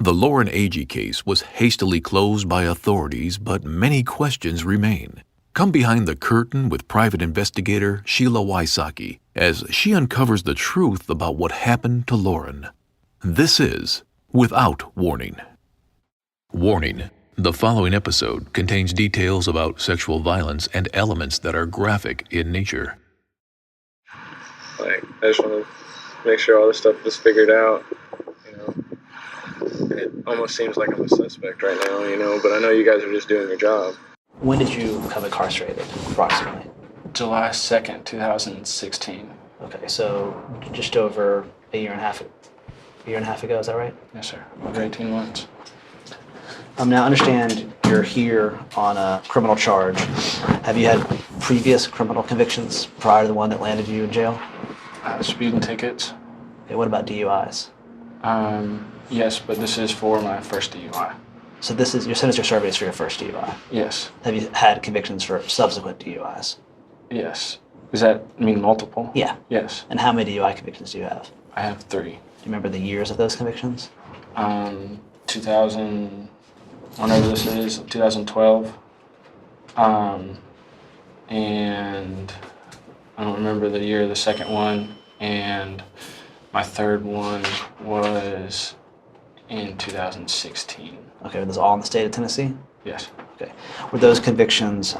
The Lauren Agee case was hastily closed by authorities, but many questions remain. Come behind the curtain with private investigator Sheila Wysocki as she uncovers the truth about what happened to Lauren. This is Without Warning. Warning: the following episode contains details about sexual violence and elements that are graphic in nature. I just want to make sure all this stuff is figured out, It almost seems like I'm a suspect right now, but I know you guys are just doing your job. When did you become incarcerated, approximately? July 2nd, 2016. Okay, so just over a year and a half ago, is that right? Yes, sir. Over 18 months. Now, I understand you're here on a criminal charge. Have you had previous criminal convictions prior to the one that landed you in jail? Speeding tickets. Okay, what about DUIs? Yes, but this is for my first DUI. So this is your sentence you're serving is for your first DUI? Yes. Have you had convictions for subsequent DUIs? Yes. Does that mean multiple? Yeah. Yes. And how many DUI convictions do you have? I have 3. Do you remember the years of those convictions? 2000, whenever this is, 2012. And I don't remember the year of the second one. And my third one was in 2016. Okay, were those all in the state of Tennessee? Yes. Okay. Were those convictions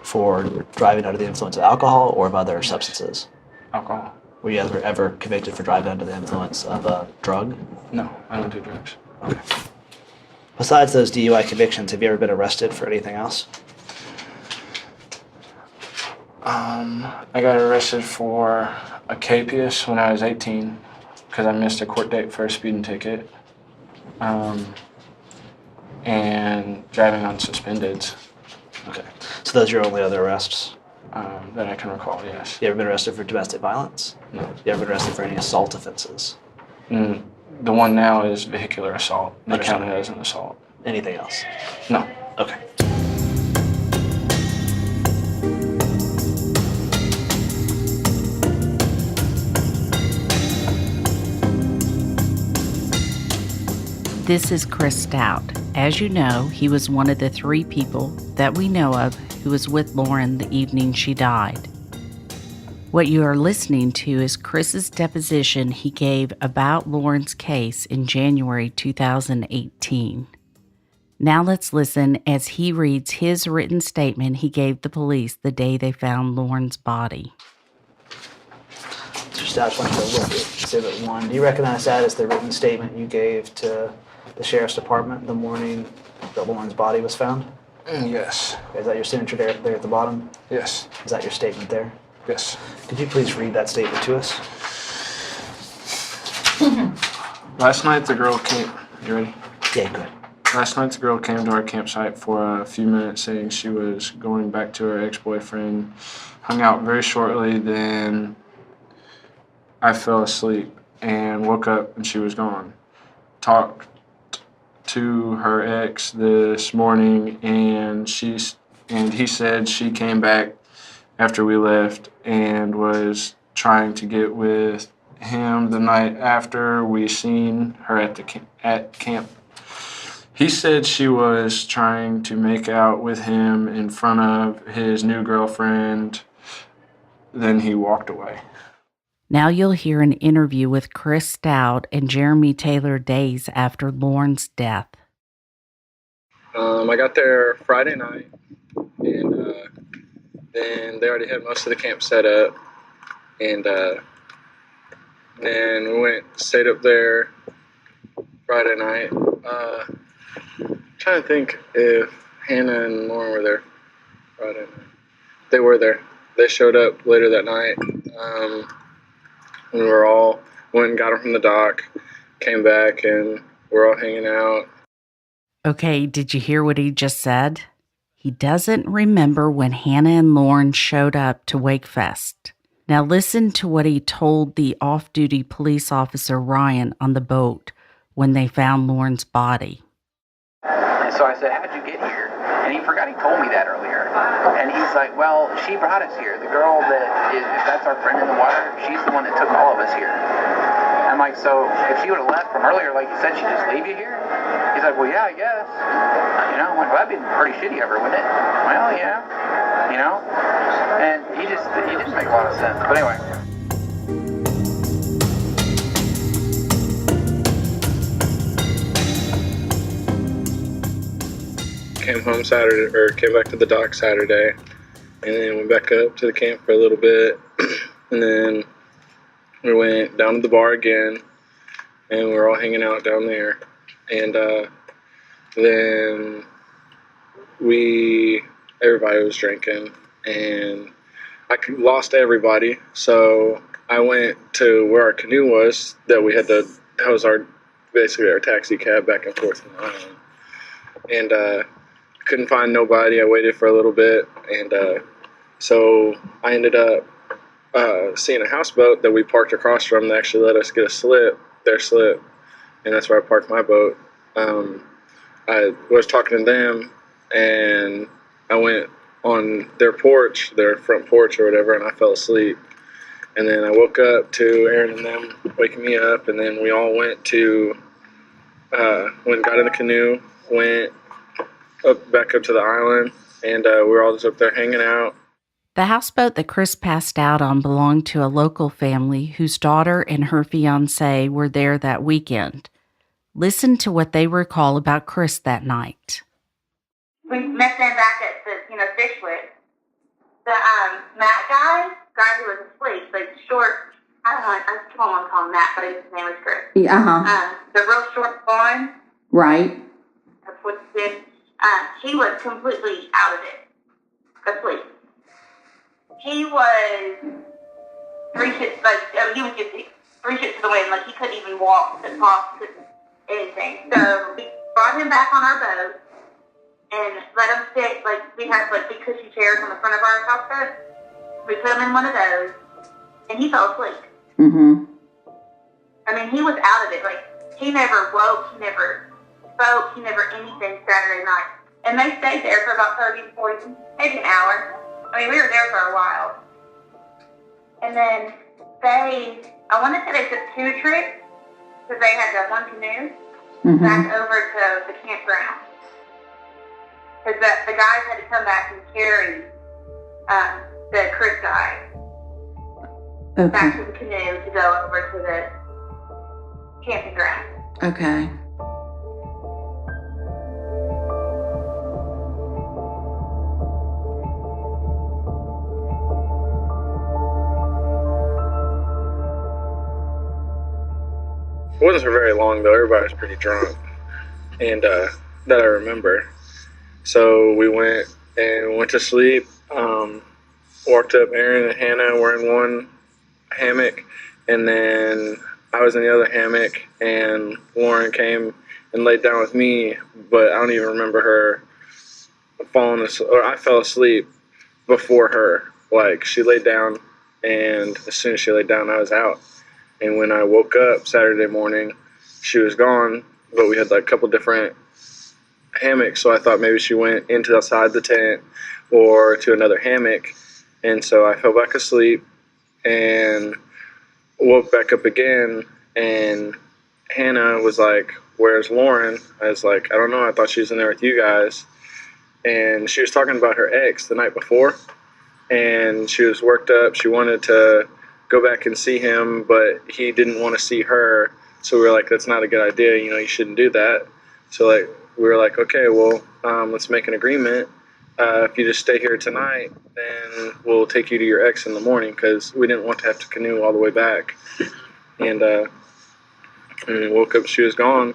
for driving under the influence of alcohol or of other substances? Alcohol. Were you ever convicted for driving under the influence of a drug? No, I don't do drugs. Okay. Besides those DUI convictions, have you ever been arrested for anything else? I got arrested for a capious when I was 18 because I missed a court date for a speeding ticket. And driving on suspendeds. Okay. So those are your only other arrests? That I can recall, yes. You ever been arrested for domestic violence? No. You ever been arrested for any assault offenses? The one now is vehicular assault. They Understood. count it as an assault. Anything else? No. Okay. This is Chris Stout. As you know, he was one of the 3 people that we know of who was with Lauren the evening she died. What you are listening to is Chris's deposition he gave about Lauren's case in January 2018. Now let's listen as he reads his written statement he gave the police the day they found Lauren's body. Mr. Stout, I just want you to look at Exhibit 1. Do you recognize that as the written statement you gave to the Sheriff's Department the morning that Lauren's body was found? Yes. Okay, is that your signature there at the bottom? Yes. Is that your statement there? Yes. Could you please read that statement to us? Last night the girl came... You ready? Yeah, good. Last night the girl came to our campsite for a few minutes saying she was going back to her ex-boyfriend. Hung out very shortly, then I fell asleep and woke up and she was gone. Talked to her ex this morning and he said she came back after we left and was trying to get with him the night after we seen her at camp. He said she was trying to make out with him in front of his new girlfriend. Then he walked away. Now you'll hear an interview with Chris Stout and Jeremy Taylor days after Lauren's death. I got there Friday night, and then they already had most of the camp set up, and then we stayed up there Friday night. Trying to think if Hannah and Lauren were there Friday night. They were there. They showed up later that night. We went and got them from the dock, came back, and we're all hanging out. Okay, did you hear what he just said? He doesn't remember when Hannah and Lauren showed up to Wakefest. Now listen to what he told the off-duty police officer Ryan on the boat when they found Lauren's body. So I said, how'd you get here? And he forgot he told me that earlier. And he's like, well, she brought us here. The girl that is, if that's our friend in the water, she's the one that took all of us here. I'm I'm like, so if she would have left from earlier, like you said, she'd just leave you here? He's like, well, yeah, I guess. You know, I'm like, well, that'd be pretty shitty of her, wouldn't it? Well, yeah. You know? And he didn't make a lot of sense. But anyway. Came home Saturday, or came back to the dock Saturday, and then went back up to the camp for a little bit, and then we went down to the bar again, and we were all hanging out down there, and then everybody was drinking, and I lost everybody, so I went to where our canoe was, that was basically our taxi cab back and forth from the island, and couldn't find nobody. I waited for a little bit, and so I ended up seeing a houseboat that we parked across from that actually let us get their slip, and that's where I parked my boat. I was talking to them, and I went on their front porch or whatever, and I fell asleep. And then I woke up to Aaron and them waking me up, and then we all went and got in the canoe, went back up to the island, and we were all just up there hanging out. The houseboat that Chris passed out on belonged to a local family whose daughter and her fiancé were there that weekend. Listen to what they recall about Chris that night. We met them back at the, Fishwick. The Matt guy who was asleep, like short, I don't know, I don't want to call him Matt, but his name was Chris. Yeah, the real short one. right. That's what he did. He was completely out of it, asleep. He was three shits, he was just 3 shits to the wind, like he couldn't even walk, couldn't talk, couldn't anything. So we brought him back on our boat and let him sit, we had big cushy chairs on the front of our houseboat. We put him in one of those, and he fell asleep. Mm-hmm. I mean, he was out of it. He never woke, he never spoke, he never anything Saturday night. And they stayed there for about 30 to 40, maybe an hour. I mean, we were there for a while. And then I want to say they took 2 trips, because they had that one canoe, back over to the campground. Because the guys had to come back and carry the Chris guy back to the canoe to go over to the camping ground. Okay. It wasn't for very long, though. Everybody was pretty drunk, and that I remember. So we went to sleep, walked up. Aaron and Hannah were in one hammock, and then I was in the other hammock, and Lauren came and laid down with me, but I don't even remember her falling asleep, or I fell asleep before her. She laid down, and as soon as she laid down, I was out. And when I woke up Saturday morning, she was gone, but we had a couple different hammocks, so I thought maybe she went into outside the tent or to another hammock. And so I fell back asleep and woke back up again, and Hannah was like, "Where's Lauren?" I was like, "I don't know, I thought she was in there with you guys." And she was talking about her ex the night before, and she was worked up. She wanted to go back and see him, but he didn't want to see her. So we were like, that's not a good idea. You shouldn't do that. So we were like, okay, well, let's make an agreement. If you just stay here tonight, then we'll take you to your ex in the morning, because we didn't want to have to canoe all the way back. And we woke up, she was gone.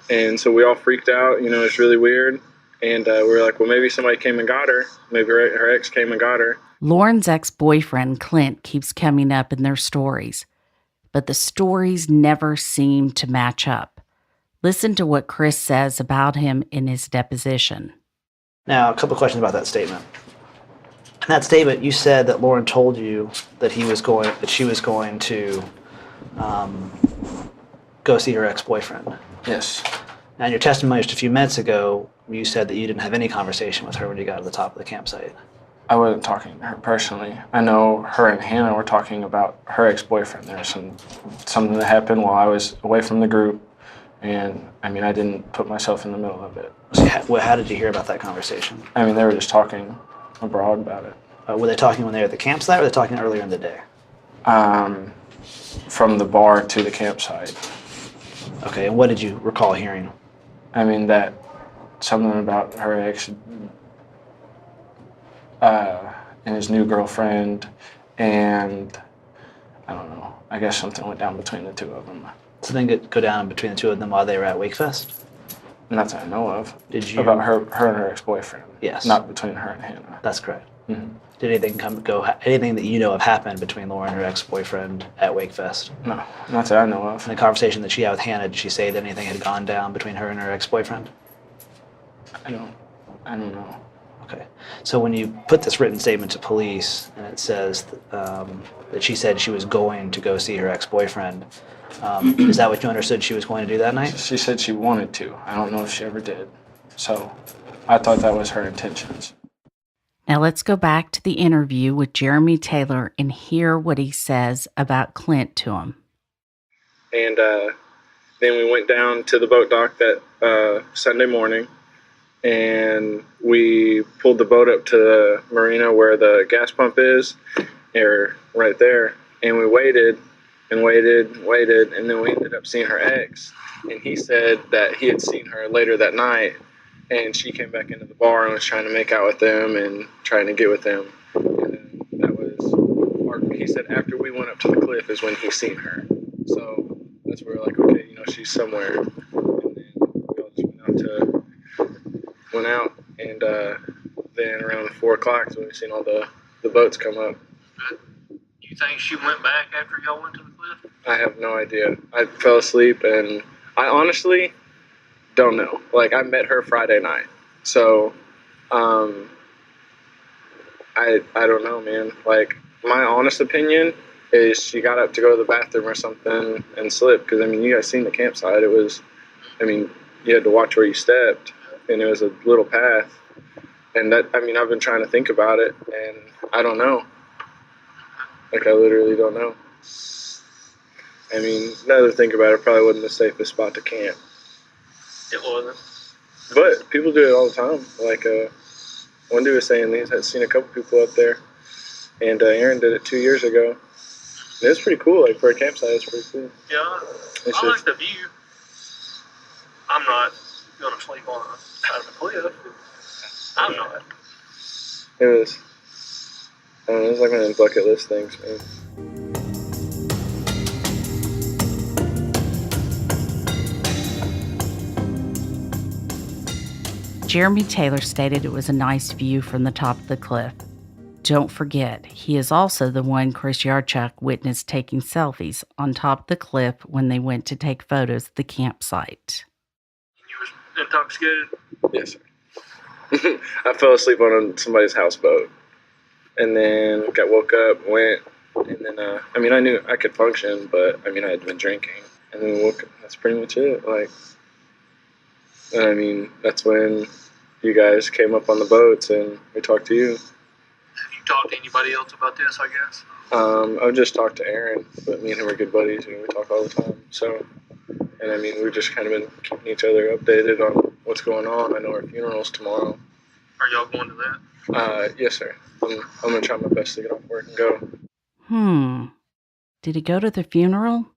And so we all freaked out. It's really weird. And we were like, well, maybe somebody came and got her. Maybe her ex came and got her. Lauren's ex-boyfriend, Clint, keeps coming up in their stories, but the stories never seem to match up. Listen to what Chris says about him in his deposition. Now, a couple of questions about that statement. In that statement, you said that Lauren told you that she was going to go see her ex-boyfriend. Yes. Now, in your testimony just a few minutes ago, you said that you didn't have any conversation with her when you got to the top of the campsite. I wasn't talking to her personally. I know her and Hannah were talking about her ex-boyfriend. There was something that happened while I was away from the group, and I mean, I didn't put myself in the middle of it. So how did you hear about that conversation? I mean, they were just talking abroad about it. Were they talking when they were at the campsite, or were they talking earlier in the day? From the bar to the campsite. Okay, and what did you recall hearing? I mean, that something about her ex and his new girlfriend, and I don't know. I guess something went down between the two of them. Something go down between the two of them while they were at Wakefest? Not that I know of. Did you? About her and her ex-boyfriend. Yes. Not between her and Hannah. That's correct. Mm-hmm. Did anything that you know of happen between Laura and her ex-boyfriend at Wakefest? No, not that I know of. In the conversation that she had with Hannah, did she say that anything had gone down between her and her ex-boyfriend? I don't know. Okay. So when you put this written statement to police and it says that she said she was going to go see her ex-boyfriend, is that what you understood she was going to do that night? She said she wanted to. I don't know if she ever did. So I thought that was her intentions. Now let's go back to the interview with Jeremy Taylor and hear what he says about Clint to him. And then we went down to the boat dock that Sunday morning, and we pulled the boat up to the marina where the gas pump is, or right there, and we waited, and then we ended up seeing her ex, and he said that he had seen her later that night, and she came back into the bar and was trying to make out with him and trying to get with him. And that was, he said after we went up to the cliff is when he seen her. So that's where we're like, okay, she's somewhere. And then we all just went out, and then around 4 o'clock is when we seen all the boats come up. You think she went back after y'all went to the cliff? I have no idea. I fell asleep, and I honestly don't know. Like, I met her Friday night, so I don't know, man. Like, my honest opinion is she got up to go to the bathroom or something and slipped, because you guys seen the campsite. It was, you had to watch where you stepped, and it was a little path, and that, I've been trying to think about it, and I don't know. Like, I literally don't know. Now that I think about it, probably wasn't the safest spot to camp. It wasn't. But people do it all the time. Like, one dude was saying he had seen a couple people up there, and Aaron did it 2 years ago. And it was pretty cool. Like, for a campsite, it's pretty cool. Yeah, I like the view. I'm not going to sleep on the side of a cliff. I'm not. It was, it was like one of them bucket list things, man. Jeremy Taylor stated it was a nice view from the top of the cliff. Don't forget, he is also the one Chris Yarchuk witnessed taking selfies on top of the cliff when they went to take photos of the campsite. You was intoxicated? Yes, sir. I fell asleep on somebody's houseboat, and then woke up, went, and then, I knew I could function, but, I had been drinking, and then woke up. That's pretty much it. Like, that's when you guys came up on the boats and we talked to you. Have you talked to anybody else about this, I guess? I've just talked to Aaron, but me and him are good buddies, and we talk all the time. So, and we've just kind of been keeping each other updated on what's going on. I know our funeral's tomorrow. Are y'all going to that? Yes, sir. I'm going to try my best to get off work and go. Did he go to the funeral?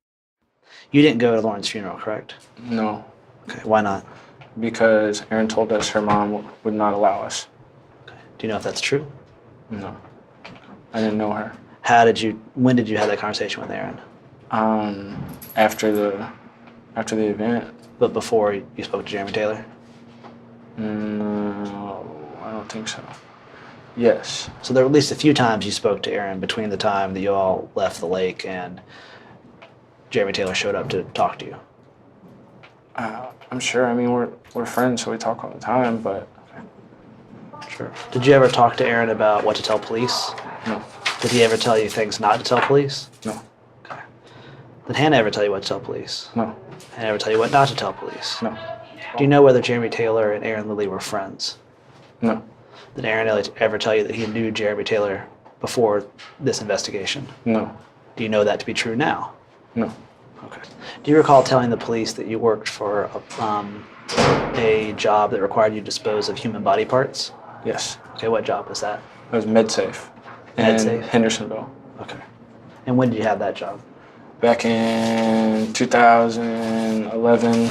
You didn't go to Lauren's funeral, correct? No. Okay, why not? Because Aaron told us her mom would not allow us. Okay. Do you know if that's true? No. I didn't know her. When did you have that conversation with Aaron? After the event. But before you spoke to Jeremy Taylor? No, I don't think so. Yes. So there were at least a few times you spoke to Aaron between the time that you all left the lake and Jeremy Taylor showed up to talk to you. I'm sure. We're friends, so we talk all the time, but... Sure. Did you ever talk to Aaron about what to tell police? No. Did he ever tell you things not to tell police? No. Okay. Did Hannah ever tell you what to tell police? No. Hannah ever tell you what not to tell police? No. Do you know whether Jeremy Taylor and Aaron Lilly were friends? No. Did Aaron Lilly ever tell you that he knew Jeremy Taylor before this investigation? No. Do you know that to be true now? No. Okay. Do you recall telling the police that you worked for a job that required you to dispose of human body parts? Yes. Okay, what job was that? It was MedSafe in MedSafe? Hendersonville. Okay. And when did you have that job? Back in 2011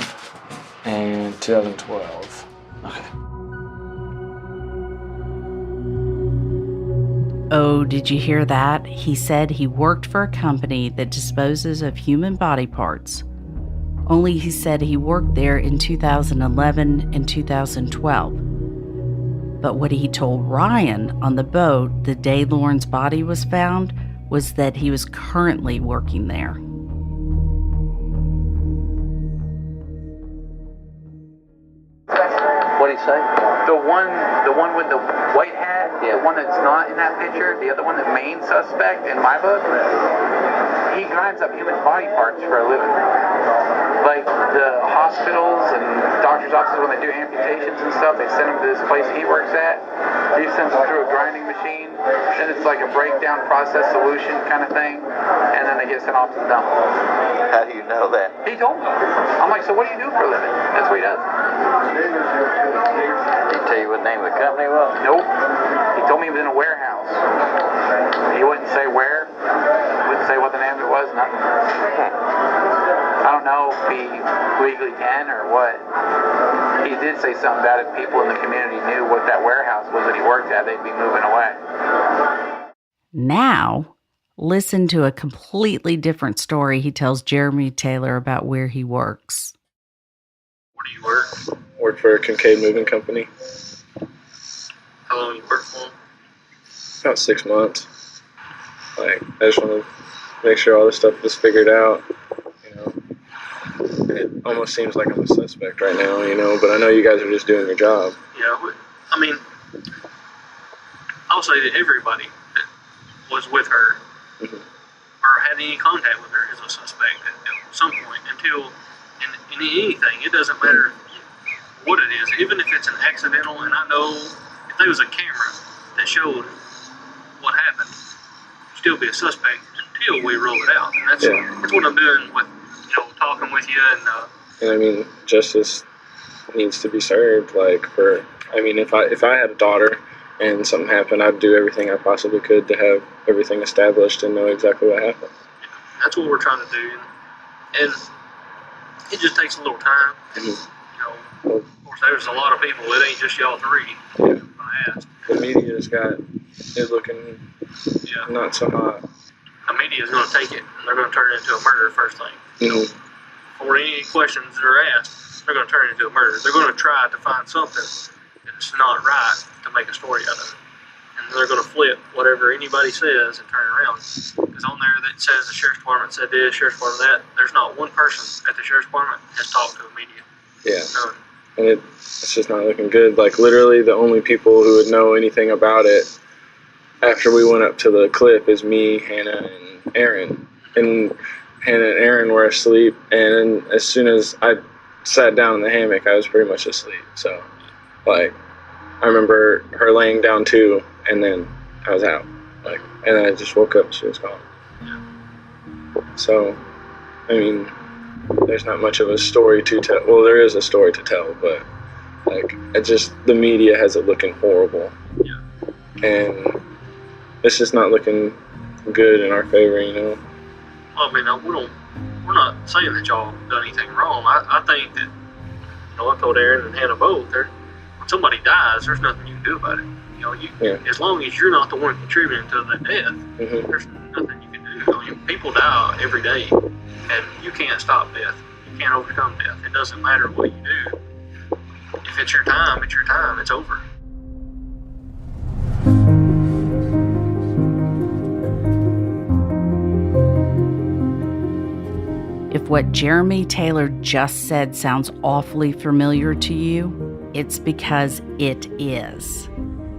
and 2012. Okay. Oh, did you hear that? He said he worked for a company that disposes of human body parts. Only he said he worked there in 2011 and 2012. But what he told Ryan on the boat the day Lauren's body was found was that he was currently working there. What'd he say? The one with the white hat, the one that's not in that picture, the other one, the main suspect in my book, he grinds up human body parts for a living. Like the hospitals and doctors' offices, when they do amputations and stuff, they send them to this place he works at. He sends them through a grinding machine, then it's like a breakdown process solution kind of thing, and then they get sent off to the dump. How do you know that? He told me. I'm like, so what do you do for a living? That's what he does. Did he tell you what the name of the company was? Nope. He told me he was in a warehouse. He wouldn't say where. Wouldn't say what the name of it was. Nothing. I don't know if he legally can or what. He did say something about it. People in the community knew what that warehouse was that he worked at. They'd be moving away. Now, listen to a completely different story he tells Jeremy Taylor about where he works. Where do you work? Work for a Kincaid Moving Company. How long you work for them? About 6 months. Like, I just want to make sure all this stuff is figured out, you know. It almost seems like I'm a suspect right now, you know, but I know you guys are just doing your job. Yeah, I mean, I'll say that everybody that was with her or had any contact with her is a suspect at some point until, in anything, it doesn't matter what it is, even if it's an accidental, and I know if there was a camera that showed what happened, still be a suspect until we roll it out. And that's what I'm doing with, talking with you and I mean, justice needs to be served. Like, if I had a daughter and something happened, I'd do everything I possibly could to have everything established and know exactly what happened. That's what we're trying to do, and it just takes a little time. Of course, there's a lot of people. It ain't just y'all three. Yeah. I asked. The media's got it looking not so hot. The media is going to take it, and they're going to turn it into a murder first thing. Before any questions are asked, they're going to turn it into a murder. They're going to try to find something that's not right to make a story out of it. And they're going to flip whatever anybody says and turn it around. Because on there that says the Sheriff's Department said this, Sheriff's Department that, there's not one person at the Sheriff's Department has talked to the media. Yeah. None. And it's just not looking good. Like, literally the only people who would know anything about it after we went up to the cliff is me, Hannah, and Aaron. And Hannah and Aaron were asleep, and as soon as I sat down in the hammock, I was pretty much asleep. So, like, I remember her laying down too, and then I was out. Like, and then I just woke up and she was gone. So, I mean, there's not much of a story to tell. Well, there is a story to tell, but, like, the media has it looking horrible. And it's just not looking good in our favor, you know? Well, I mean, we're not saying that y'all done anything wrong. I think that, I told Aaron and Hannah both, when somebody dies, there's nothing you can do about it. As long as you're not the one contributing to the death, there's nothing you can do. People die every day, and you can't stop death. You can't overcome death. It doesn't matter what you do. If it's your time, it's your time. It's over. If what Jeremy Taylor just said sounds awfully familiar to you, it's because it is.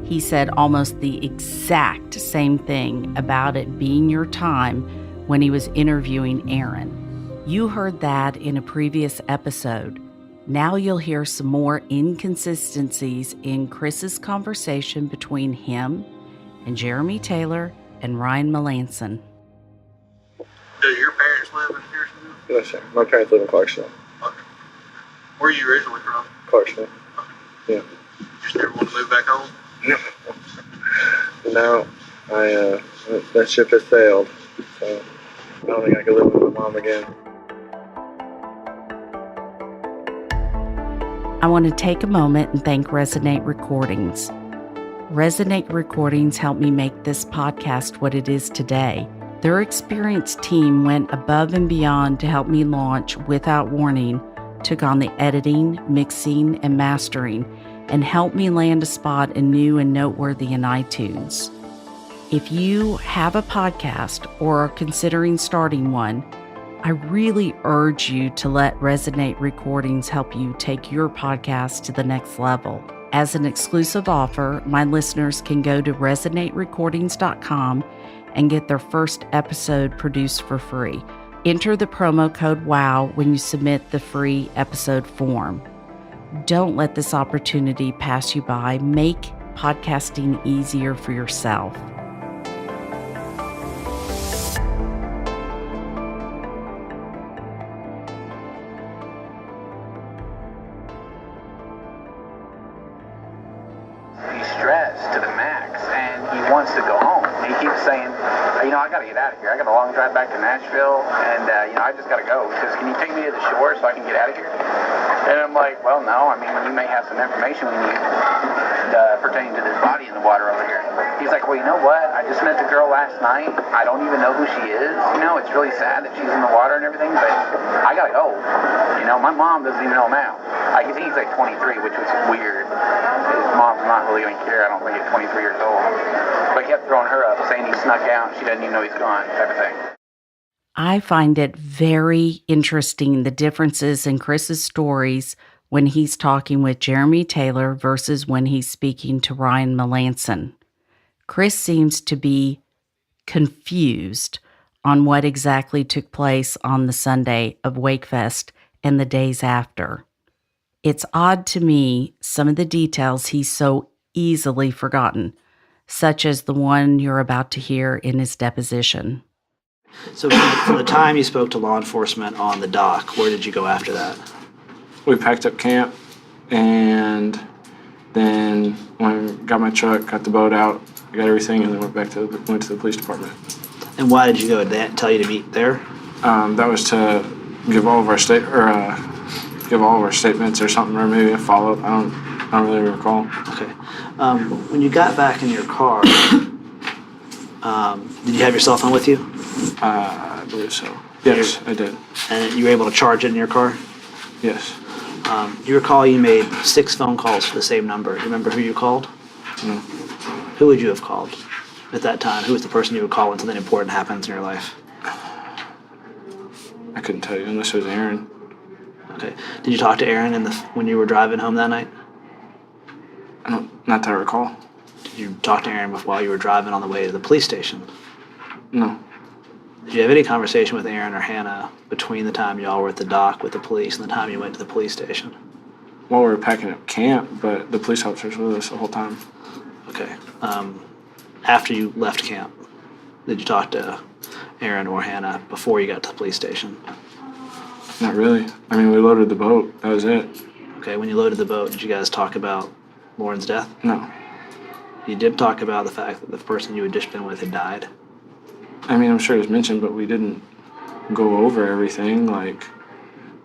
He said almost the exact same thing about it being your time when he was interviewing Aaron. You heard that in a previous episode. Now you'll hear some more inconsistencies in Chris's conversation between him and Jeremy Taylor and Ryan Melanson. Do your parents live in Harrisonville? Yes, sir. My parents live in Clarksville. Okay. Where are you originally from? Clarksville. Yeah. Just never want to move back home? No. That ship has sailed. So I don't think I could live with my mom again. I want to take a moment and thank Resonate Recordings. Resonate Recordings helped me make this podcast what it is today. Their experienced team went above and beyond to help me launch without warning, took on the editing, mixing, and mastering, and helped me land a spot in new and noteworthy in iTunes. If you have a podcast or are considering starting one, I really urge you to let Resonate Recordings help you take your podcast to the next level. As an exclusive offer, my listeners can go to resonaterecordings.com and get their first episode produced for free. Enter the promo code WOW when you submit the free episode form. Don't let this opportunity pass you by. Make podcasting easier for yourself. He's stressed to the max, and he wants to go home. He keeps saying, I got to get out of here. I got a long drive back to Nashville, and, I just got to go. He says, can you take me to the shore so I can get out of here? And I'm like, well, no. I mean, you may have some information we need pertaining to this body in the water over here. He's like, well, you know what? I just met the girl last night. I don't even know who she is. It's really sad that she's in the water and everything, but I got to go. My mom doesn't even know now. I guess he's like 23, which was weird. His mom's not really going to care, I don't think, at 23 years old. But he kept throwing her up, saying he snuck out and she doesn't even know he's gone, type of thing. I find it very interesting the differences in Chris's stories when he's talking with Jeremy Taylor versus when he's speaking to Ryan Melanson. Chris seems to be confused on what exactly took place on the Sunday of Wakefest and the days after. It's odd to me some of the details he's so easily forgotten, such as the one you're about to hear in his deposition. So from the time you spoke to law enforcement on the dock, where did you go after that? We packed up camp, and then when I got my truck, got the boat out, I got everything, and then went to the police department. And why did you go? Did they tell you to meet there? That was to give all of our statements or something, or maybe a follow-up. I don't really recall. Okay. When you got back in your car, did you have your cell phone with you? I believe so. Yes, I did. And you were able to charge it in your car? Yes. You recall you made 6 phone calls to the same number. Do you remember who you called? No. Who would you have called at that time? Who was the person you would call when something important happens in your life? I couldn't tell you unless it was Aaron. Okay. Did you talk to Aaron when you were driving home that night? Not that I recall. Did you talk to Aaron while you were driving on the way to the police station? No. Did you have any conversation with Aaron or Hannah between the time y'all were at the dock with the police and the time you went to the police station? Well, we were packing up camp, but the police officers were with us the whole time. Okay. After you left camp, did you talk to Aaron or Hannah before you got to the police station? Not really. I mean, we loaded the boat. That was it. Okay, when you loaded the boat, did you guys talk about Lauren's death? No. You did talk about the fact that the person you had just been with had died? I mean, I'm sure it was mentioned, but we didn't go over everything. Like,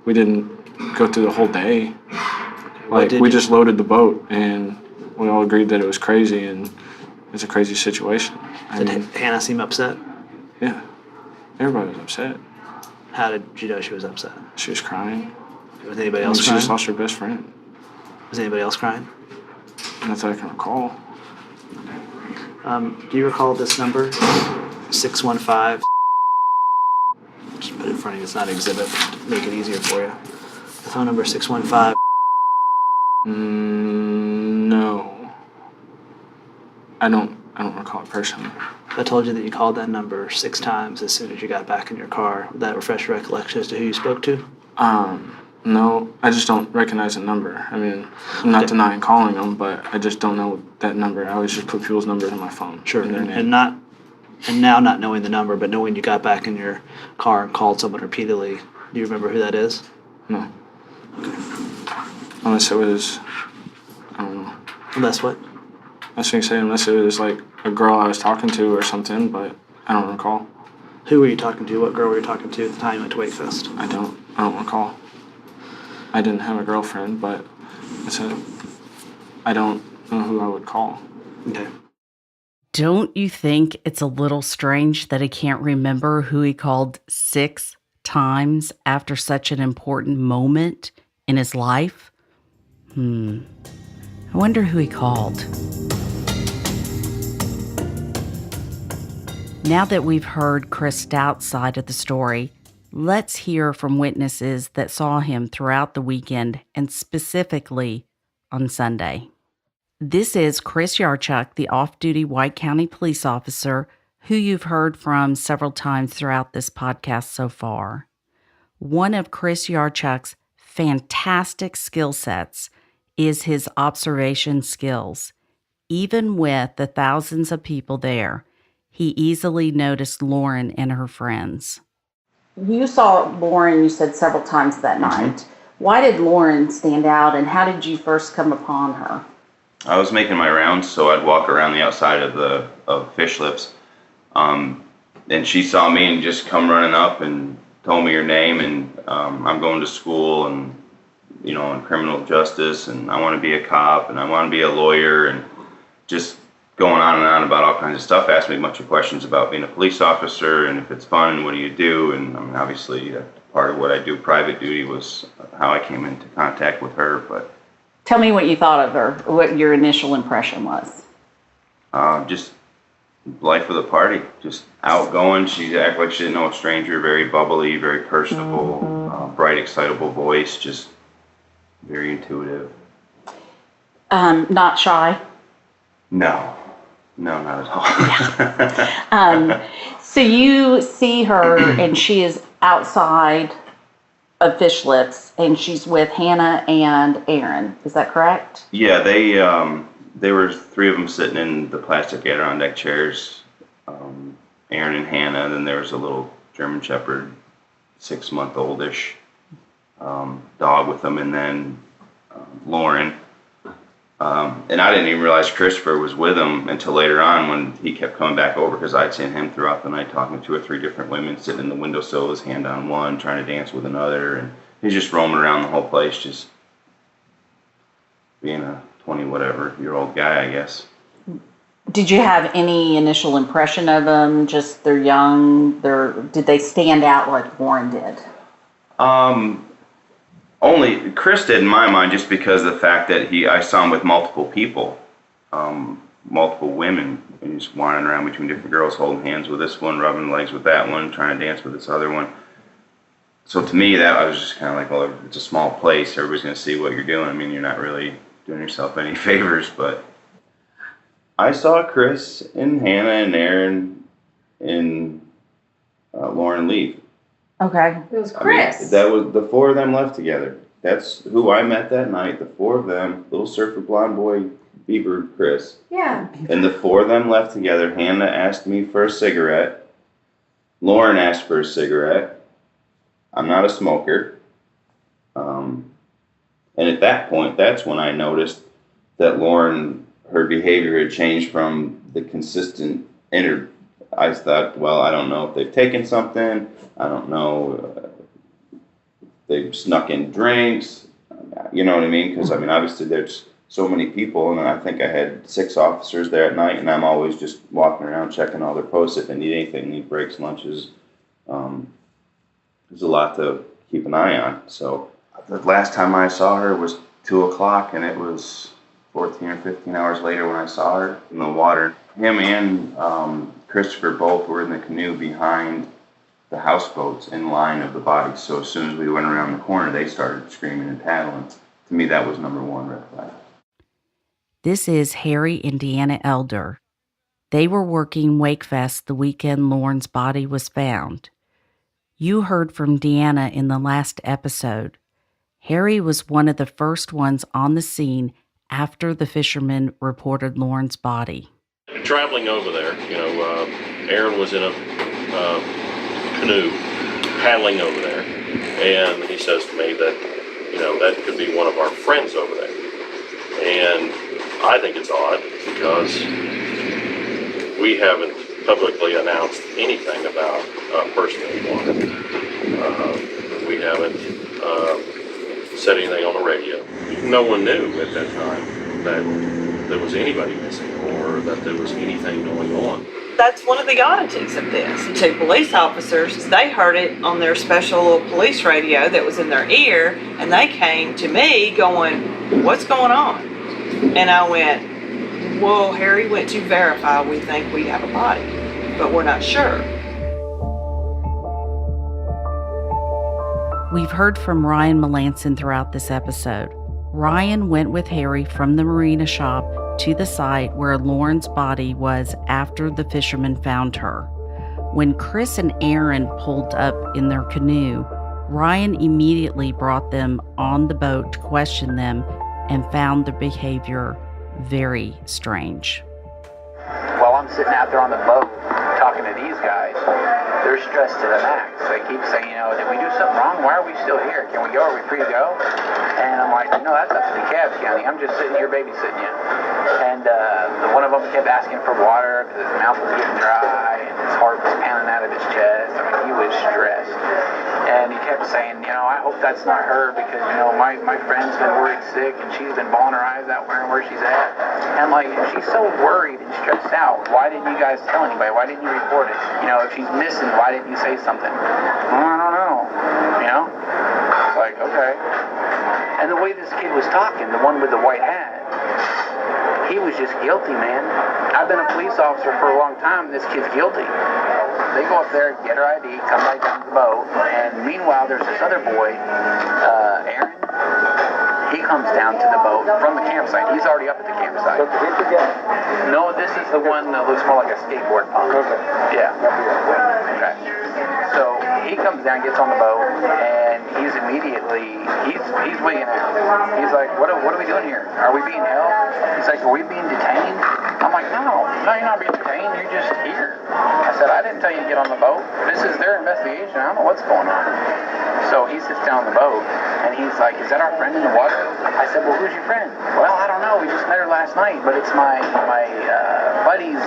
we didn't go through the whole day. Like, we just loaded the boat, and we all agreed that it was crazy, and it's a crazy situation. Did Hannah seem upset? Yeah. Everybody was upset. How did you know she was upset? She was crying. Was anybody else crying? She just lost her best friend. Was anybody else crying? Not that I can recall. Do you recall this number? 615. Just put it in front of you. It's not an exhibit. To make it easier for you. The phone number 615. No. I don't recall it personally. I told you that you called that number 6 times as soon as you got back in your car. Would that refresh your recollection as to who you spoke to? No, I just don't recognize the number. I mean, I'm not denying calling them, but I just don't know that number. I always just put people's numbers in my phone. Sure. And their name. And now not knowing the number, but knowing you got back in your car and called someone repeatedly, do you remember who that is? No. Unless it was, I don't know. Unless what? I was going to say unless it was like a girl I was talking to or something, but I don't recall. Who were you talking to? What girl were you talking to at the time you went to Wakefest? I don't recall. I didn't have a girlfriend, but I said I don't know who I would call. Okay. Don't you think it's a little strange that he can't remember who he called 6 times after such an important moment in his life? I wonder who he called. Now that we've heard Chris Stout's side of the story, let's hear from witnesses that saw him throughout the weekend and specifically on Sunday. This is Chris Yarchuk, the off-duty White County police officer who you've heard from several times throughout this podcast so far. One of Chris Yarchuk's fantastic skill sets is his observation skills. Even with the thousands of people there, he easily noticed Lauren and her friends. You saw Lauren, you said, several times that night. Why did Lauren stand out, and how did you first come upon her? I was making my rounds, so I'd walk around the outside of Fish Lips, and she saw me and just come running up and told me her name, and I'm going to school and in criminal justice, and I want to be a cop, and I want to be a lawyer, and just going on and on about all kinds of stuff. Asked me a bunch of questions about being a police officer and if it's fun, what do you do? And I mean, obviously, part of what I do, private duty, was how I came into contact with her, but. Tell me what you thought of her, what your initial impression was. Just life of the party, just outgoing. She acted like she didn't know a stranger, very bubbly, very personable, bright, excitable voice, just very intuitive. Not shy? No, not at all. So you see her and she is outside of Fish Lips, and she's with Hannah and Aaron. Is that correct? Yeah, they were 3 of them sitting in the plastic Adirondack chairs. Aaron and Hannah, and then there was a little German Shepherd, 6-month-oldish dog with them, and then Lauren. And I didn't even realize Christopher was with him until later on when he kept coming back over, because I'd seen him throughout the night talking to 2 or 3 different women, sitting in the windowsill, his hand on one, trying to dance with another, and he's just roaming around the whole place, just being a 20-whatever-year-old guy, I guess. Did you have any initial impression of them? Just they're young, did they stand out like Lauren did? Only Chris did in my mind, just because of the fact that I saw him with multiple people, multiple women, and he's wandering around between different girls, holding hands with this one, rubbing legs with that one, trying to dance with this other one. So to me, I was just kind of like, well, it's a small place, everybody's going to see what you're doing. I mean, you're not really doing yourself any favors, but I saw Chris and Hannah and Aaron and Lauren leave. Okay. It was Chris. I mean, that was the 4 of them left together. That's who I met that night. The 4 of them, little surfer blonde boy, Bieber, Chris. Yeah. And the 4 of them left together. Hannah asked me for a cigarette. Lauren asked for a cigarette. I'm not a smoker. And at that point, that's when I noticed that Lauren, her behavior had changed from the consistent I thought, well, I don't know if they've taken something. I don't know. They've snuck in drinks. You know what I mean? Because, I mean, obviously there's so many people, and I think I had 6 officers there at night, and I'm always just walking around checking all their posts if they need anything, need breaks, lunches. There's a lot to keep an eye on. So the last time I saw her was 2 o'clock, and it was 14 or 15 hours later when I saw her in the water. Him and Christopher both were in the canoe behind the houseboats in line of the bodies. So as soon as we went around the corner, they started screaming and paddling. To me, that was number 1 red flag. This is Harry and Deanna Elder. They were working Wakefest the weekend Lauren's body was found. You heard from Deanna in the last episode. Harry was one of the first ones on the scene after the fishermen reported Lauren's body. Traveling over there, Aaron was in a canoe paddling over there, and he says to me that, that could be one of our friends over there. And I think it's odd because we haven't publicly announced anything about a person that we wanted. We haven't said anything on the radio. No one knew at that time that there was anybody missing or that there was anything going on. That's one of the oddities of this. The two police officers, they heard it on their special little police radio that was in their ear, and they came to me going, "What's going on?" And I went, "Well, Harry went to verify. We think we have a body, but we're not sure." We've heard from Ryan Melanson throughout this episode. Ryan went with Harry from the marina shop to the site where Lauren's body was after the fishermen found her. When Chris and Aaron pulled up in their canoe, Ryan immediately brought them on the boat to question them and found their behavior very strange. While I'm sitting out there on the boat talking to these guys, they're stressed to the max. They keep saying, did we do something wrong? Why are we still here? Can we go? Are we free to go? And I'm like, no, that's up to DeKalb County. I'm just sitting here babysitting you. And one of them kept asking for water because his mouth was getting dry and his heart was pounding out of his chest. I mean, he was stressed. And he kept saying, I hope that's not her because, my friend's been worried sick and she's been bawling her eyes out wondering where she's at. And I'm like, if she's so worried and stressed out, why didn't you guys tell anybody? Why didn't you report it? If she's missing, why didn't you say something? Well, I don't know. It's like, okay. And the way this kid was talking, the one with the white hat, he was just guilty, man. I've been a police officer for a long time, and this kid's guilty. They go up there, get her ID, come right down to the boat, and meanwhile, there's this other boy, Aaron. He comes down to the boat from the campsite. He's already up at the campsite. No, this is the one that looks more like a skateboard pump. Yeah. Okay. So he comes down, gets on the boat, and he's immediately, he's wigging out. He's like, what are we doing here? Are we being held? He's like, are we being detained? I'm like, no, you're not being detained. You're just here. I said, I didn't tell you to get on the boat. This is their investigation. I don't know what's going on. So he sits down on the boat, and he's like, is that our friend in the water? I said, well, who's your friend? Well, I don't know. We just met her last night, but it's my buddy's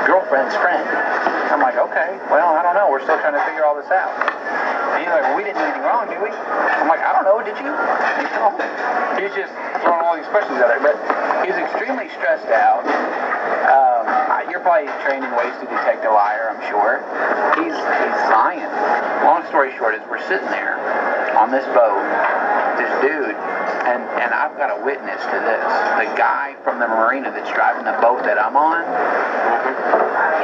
girlfriend's friend. I'm like, okay, well, I don't know. We're still trying to figure all this out. And he's like, well, we didn't do anything wrong, did we? I'm like, I don't know. Did you? He's just throwing all these questions out there. But he's extremely stressed out. You're probably trained in ways to detect a liar, I'm sure. He's lying. Long story short is we're sitting there on this boat, this dude, and I've got a witness to this. The guy from the marina that's driving the boat that I'm on,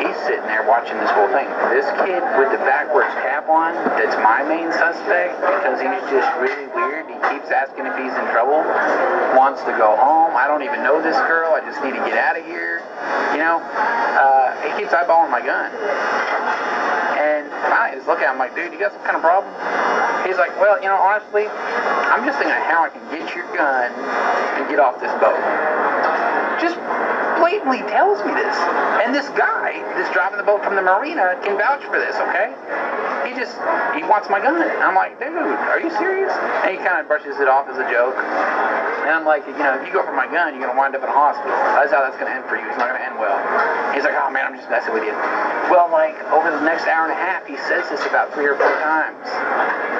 he's sitting there watching this whole thing. This kid with the backwards cap on, that's my main suspect because he's just really weird. He keeps asking if he's in trouble, wants to go home. I don't even know this girl. I just need to get out of here. He keeps eyeballing my gun. And I just look at him like, dude, you got some kind of problem? He's like, well, honestly, I'm just thinking of how I can get your gun and get off this boat. Just blatantly tells me this. And this guy that's driving the boat from the marina can vouch for this, okay? He wants my gun. And I'm like, dude, are you serious? And he kind of brushes it off as a joke. And I'm like, if you go for my gun, you're going to wind up in a hospital. That's how that's going to end for you. It's not going to end well. He's like, oh man, I'm just messing with you. Well, over the next hour and a half, he says this about 3 or 4 times.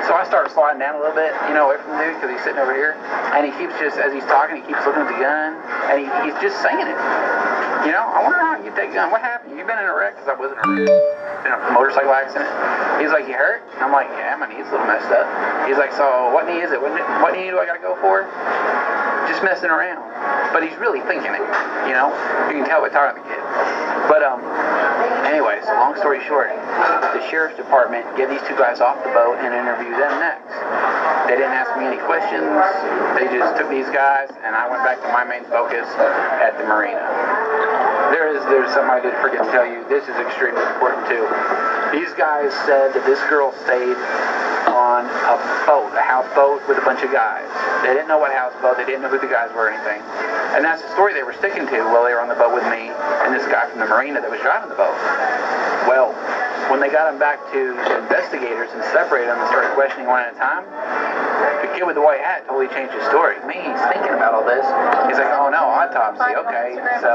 So I start sliding down a little bit, away from the dude because he's sitting over here. And he keeps as he's talking, he keeps looking at the gun. And he's just saying it. I wonder how you take a gun. What happened? You been in a wreck? Because I wasn't in a wreck. In a motorcycle accident. He's like, you hurt? And I'm like, yeah, my knee's a little messed up. He's like, so what knee is it? What knee do I got to go for? Just messing around. But he's really thinking it, You can tell by talking to the kid. But, anyway, so long story short, the sheriff's department get these 2 guys off the boat and interview them next. They didn't ask me any questions. They just took these guys, and I went back to my main focus at the marina. There's something I did forget to tell you. This is extremely important, too. These guys said that this girl stayed on a boat, a houseboat with a bunch of guys. They didn't know what houseboat, they didn't know who the guys were or anything. And that's the story they were sticking to while they were on the boat with me and this guy from the marina that was driving the boat. Well, when they got them back to the investigators and separated them and started questioning one at a time, the kid with the white hat totally changed his story. Me, he's thinking about all this. He's like, oh no, autopsy, okay. So,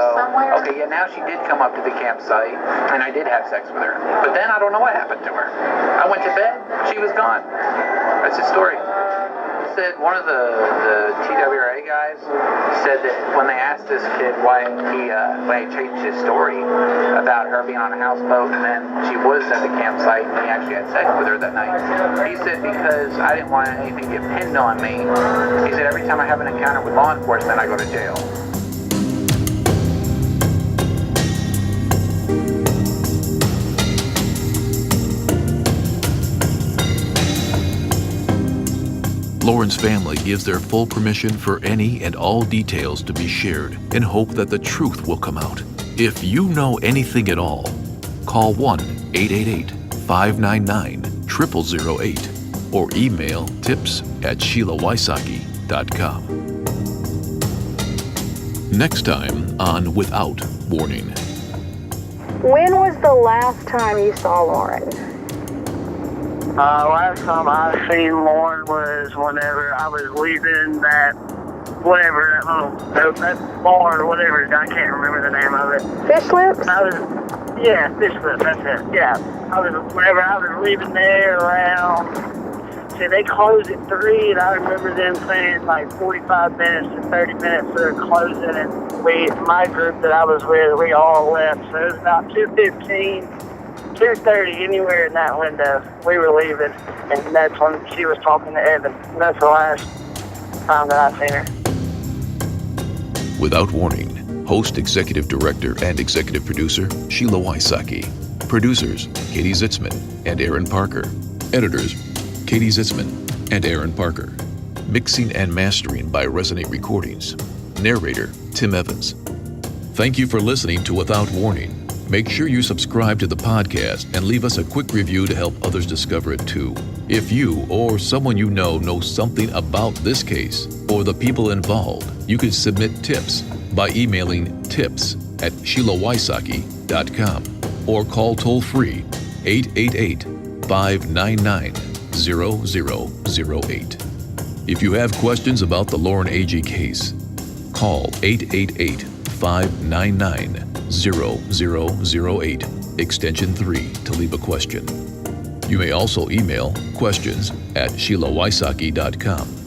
okay, yeah, now she did come up to the campsite, and I did have sex with her. But then I don't know what happened to her. I went to bed, she was gone. That's his story. Said one of the TWRA guys said that when they asked this kid why he changed his story about her being on a houseboat and then she was at the campsite and he actually had sex with her that night, he said because I didn't want anything to get pinned on me. He said every time I have an encounter with law enforcement, I go to jail. Lauren's family gives their full permission for any and all details to be shared in hope that the truth will come out. If you know anything at all, call 1-888-599-0008 or email tips@Sheila Wysocki.com. Next time on Without Warning. When was the last time you saw Lauren? Last time I seen Lauren was whenever I was leaving that bar or whatever, I can't remember the name of it. Fish Lips? Fish Lips, that's it, yeah. Whenever I was leaving there around, see, they closed at 3, and I remember them saying like 45 minutes to 30 minutes for their closing, and my group that I was with, we all left, so it was about 2:15. 2:30, anywhere in that window, we were leaving, and that's when she was talking to Evan. That's the last time that I seen her. Without Warning. Host, Executive Director, and Executive Producer, Sheila Wysocki. Producers, Katie Zitzman and Aaron Parker. Editors, Katie Zitzman and Aaron Parker. Mixing and mastering by Resonate Recordings. Narrator, Tim Evans. Thank you for listening to Without Warning. Make sure you subscribe to the podcast and leave us a quick review to help others discover it too. If you or someone you know knows something about this case or the people involved, you can submit tips by emailing tips@SheilaWysocki.com or call toll-free 888-599-0008. If you have questions about the Lauren Agee case, call 888-599-0008, extension 3 to leave a question. You may also email questions@SheilaWysocki.com.